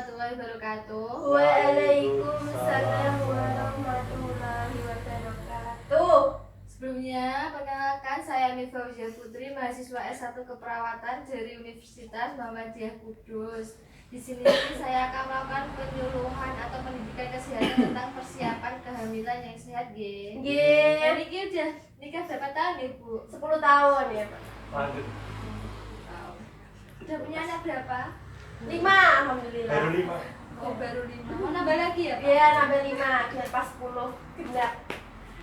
warahmatullahi wabarakatuh. Waalaikumsalam warahmatullahi wabarakatuh. Sebelumnya, perkenalkan saya Mifa Wijaya Putri, mahasiswa S1 Keperawatan dari Universitas Muhammadiyah Kudus. Di sini saya akan melakukan penyuluhan atau pendidikan kesehatan tentang persiapan kehamilan yang sehat, G. Ini udah nikah berapa tahun ya, Bu? 10 tahun ya, Pak. Lanjut. Udah punya anak berapa? 5, alhamdulillah. Baru 5. Oh, baru 5. Mau nambah lagi ya, Pak? Iya, nambah 5, biar pas 10 genap.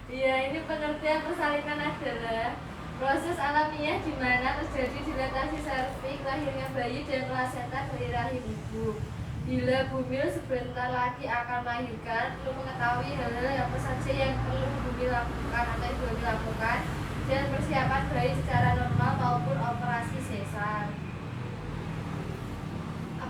Iya, ini pengertian persalinan adalah proses alamiah di mana terjadi dilatasi serviks, lahirnya bayi dan plasenta dari rahim ibu. Bila bumil sebentar lagi akan melahirkan, perlu mengetahui hal-hal yang apa saja yang perlu bumil lakukan atau ibu hamil lakukan dan persiapan bayi secara normal maupun operasi sesar.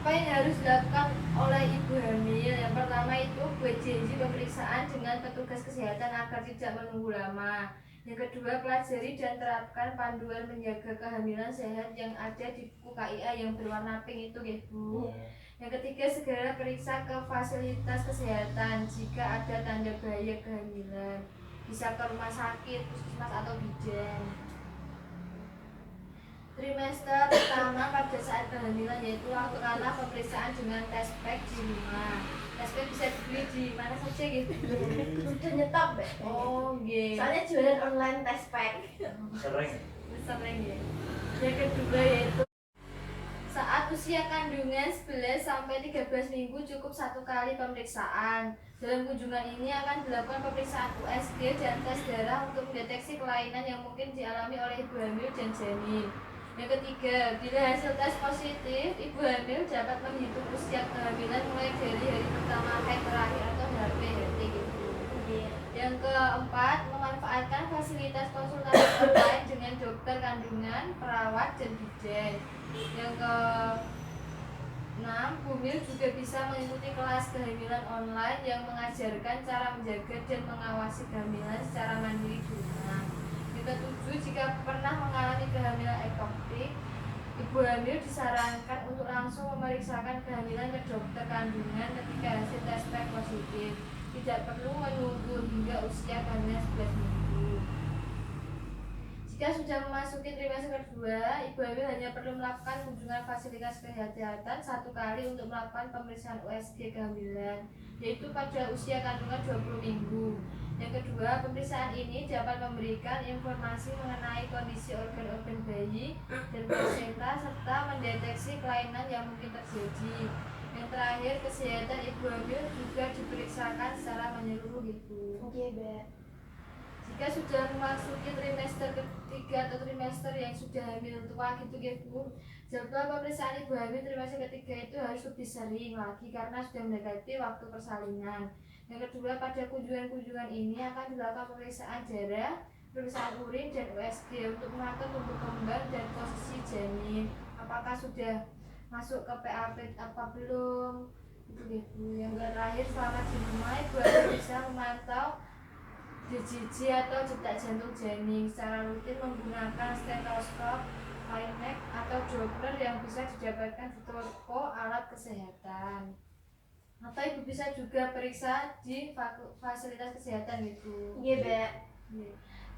Apa yang harus dilakukan oleh ibu hamil? Yang pertama itu buat janji pemeriksaan dengan petugas kesehatan agar tidak menunggu lama. Yang kedua, pelajari dan terapkan panduan menjaga kehamilan sehat yang ada di buku KIA yang berwarna pink itu ya, Bu. Yang ketiga, segera periksa ke fasilitas kesehatan jika ada tanda bahaya kehamilan. Bisa ke rumah sakit, puskesmas atau bidan. Trimester pertama pada saat kehamilan yaitu waktu anak pemeriksaan dengan tes pack di rumah. Tes pack bisa dibeli di mana saja gitu. Sudah nyetop, Mbak. Oh, gitu. Soalnya jualan online test pack. Sering. Sering ya. Yang kedua yaitu saat usia kandungan 11 sampai 13 minggu cukup 1 kali pemeriksaan. Dalam kunjungan ini akan dilakukan pemeriksaan USG dan tes darah untuk mendeteksi kelainan yang mungkin dialami oleh ibu hamil dan janin. Yang ketiga, bila hasil tes positif, ibu hamil dapat menghitung usia kehamilan mulai dari hari pertama haid terakhir atau HPHT gitu. Yang keempat, memanfaatkan fasilitas konsultasi online dengan dokter kandungan, perawat, dan bidan. Yang keenam, bumil juga bisa mengikuti kelas kehamilan online yang mengajarkan cara menjaga dan mengawasi kehamilan secara mandiri di rumah. Yang ketujuh, jika pernah mengalami kehamilan ektopik, ibu hamil disarankan untuk langsung memeriksakan kehamilan ke dokter kandungan ketika hasil tes pack positif. Tidak perlu menunggu hingga usia kehamilan 11 minggu. Jika sudah memasuki trimester kedua, ibu hamil hanya perlu melakukan kunjungan fasilitas kesehatan 1 kali untuk melakukan pemeriksaan USG kehamilan, yaitu pada usia kandungan 20 minggu. Yang kedua, pemeriksaan ini dapat memberikan informasi mengenai kondisi organ-organ bayi dan plasenta serta mendeteksi kelainan yang mungkin terjadi. Yang terakhir, kesehatan ibu hamil juga diperiksakan secara menyeluruh gitu. Oke, Mbak. Jika sudah memasuki trimester ketiga atau trimester yang sudah hamil tua gitu ya, Bu, jadwal pemeriksaan ibu hamil trimester ketiga itu harus lebih sering lagi karena sudah mendekati waktu persalinan. Yang kedua, pada kunjungan-kunjungan ini akan dilakukan pemeriksaan darah, pemeriksaan urin dan USG untuk mengatur tumbuh kembang dan posisi janin. Apakah sudah masuk ke PAP apa belum? Itu gitu. Yang terakhir, selama di rumah ibu hamil bisa memantau DJJ atau detak jantung janin secara rutin menggunakan stetoskop, Linex atau Doppler yang bisa didapatkan di toko alat kesehatan. Atau ibu bisa juga periksa di fasilitas kesehatan gitu. Iya, Mbak.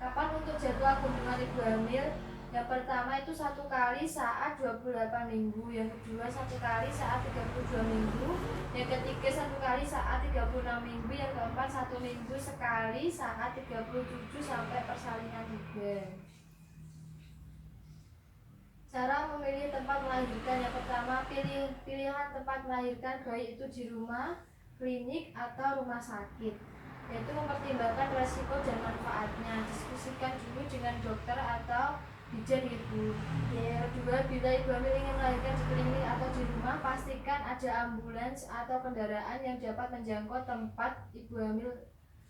Kapan untuk jadwal kunjungan ibu hamil? Yang pertama itu 1 kali saat 28 minggu, yang kedua 1 kali saat 32 minggu, yang ketiga 1 kali saat 36 minggu, yang keempat 1 minggu sekali saat 37 sampai persalinan juga. Cara memilih tempat melahirkan, yang pertama pilihan tempat melahirkan baik itu di rumah, klinik atau rumah sakit, yaitu mempertimbangkan resiko dan manfaatnya. Diskusikan dulu dengan dokter atau bidan ibu. Yang kedua, bila ibu hamil ingin melahirkan di klinik atau di rumah, pastikan ada ambulans atau kendaraan yang dapat menjangkau tempat ibu hamil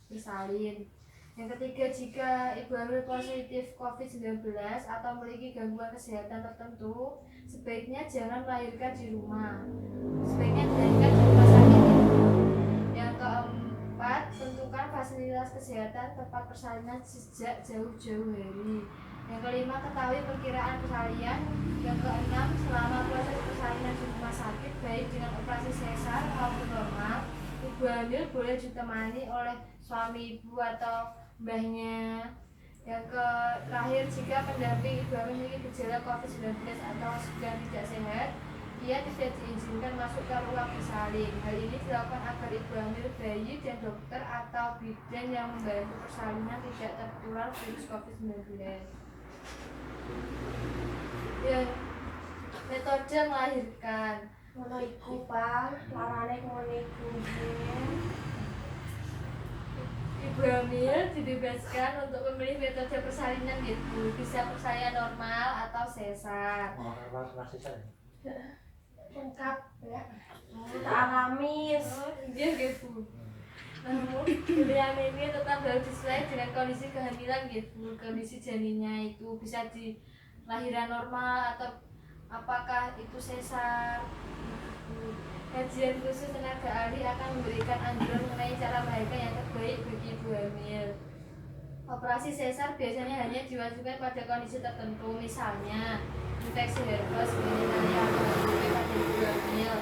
bersalin. Yang ketiga, jika ibu hamil positif COVID-19 atau memiliki gangguan kesehatan tertentu, sebaiknya jangan melahirkan di rumah. Sebaiknya dilahirkan di rumah sakit. Yang keempat, keempat, tentukan fasilitas kesehatan tempat persalinan sejak jauh-jauh hari. Yang kelima, ketahui perkiraan persalinan. Yang keenam, selama proses persalinan di rumah sakit baik dengan operasi sesar maupun normal, ibu hamil boleh ditemani oleh suami ibu atau mbahnya. Yang terakhir, jika pendamping ibu hamil memiliki gejala COVID-19 atau sedang tidak sehat, ia tidak diizinkan masuk ke ruang bersalin. Hal ini dilakukan agar ibu hamil, bayi, dan dokter atau bidan yang membantu persalinan tidak tertular virus COVID-19. Yang metode melahirkan. Ngono iku, Pak. Larane ngono iku. Ibu hamil dibebaskan untuk memilih metode persalinan gitu. Bisa persalinan normal atau sesar. Lengkap ya. Kita alamis. Iya gitu. Namun pilihan ini tetap harus disesuaikan dengan kondisi kehamilan gitu. Kondisi janinnya itu bisa di lahiran normal atau apakah itu sesar. Kajian khusus tenaga ahli akan memberikan anjuran mengenai cara melahirkan yang terbaik bagi ibu hamil. Operasi sesar biasanya hanya diwajibkan pada kondisi tertentu, misalnya infeksi herpes, veneria, atau HIV pada ibu hamil.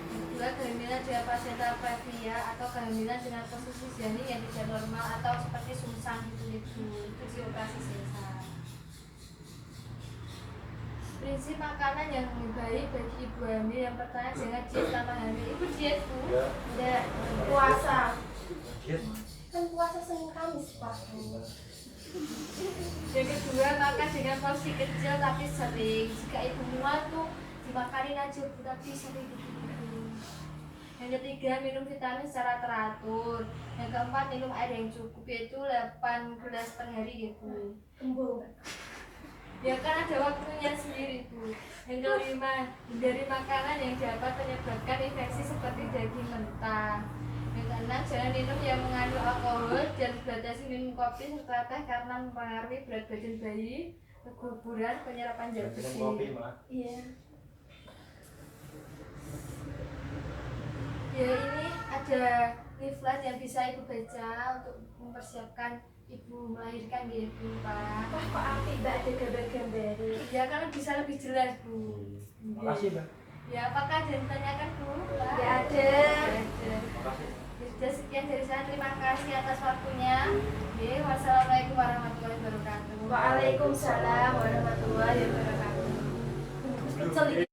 Kedua, kehamilan dengan placenta previa atau kehamilan dengan posisi janin yang tidak normal atau seperti sungsang itu operasi sesar. Prinsip makanan yang baik bagi ibu hamil, yang pertama jangan diet selama hamil. Ibu diet bu? Ya, puasa. Kan puasa Senin Kamis, Pak. Yang kedua, makan dengan porsi kecil tapi sering. Jika ibu mual tuh dimakanin aja bu, tapi sering gitu. Yang ketiga, minum vitamin secara teratur. Yang keempat, minum air yang cukup, yaitu 8 gelas per hari gitu. Kembung. Ya kan ada waktunya sendiri bu. Yang kelima, hindari makanan yang dapat menyebabkan infeksi seperti daging mentah. Yang keenam, jangan minum yang mengandung alkohol dan batasi minum kopi serta teh karena mempengaruhi berat badan bayi, keguguran, penyerapan zat besi. Iya. Ya ini ada leaflet yang bisa ibu baca untuk mempersiapkan ibu melahirkan gitu Pak. Wah, kok apik Mbak ada gambar-gambar. Ya kan bisa lebih jelas bu. Makasih, Mbak. Ya apakah ada yang ditanyakan bu? Pak? Ya ada. Makasih. Sudah sekian dari saya, terima kasih atas waktunya. Oke, wassalamualaikum warahmatullahi wabarakatuh. Waalaikumsalam warahmatullahi wabarakatuh. Kecil iki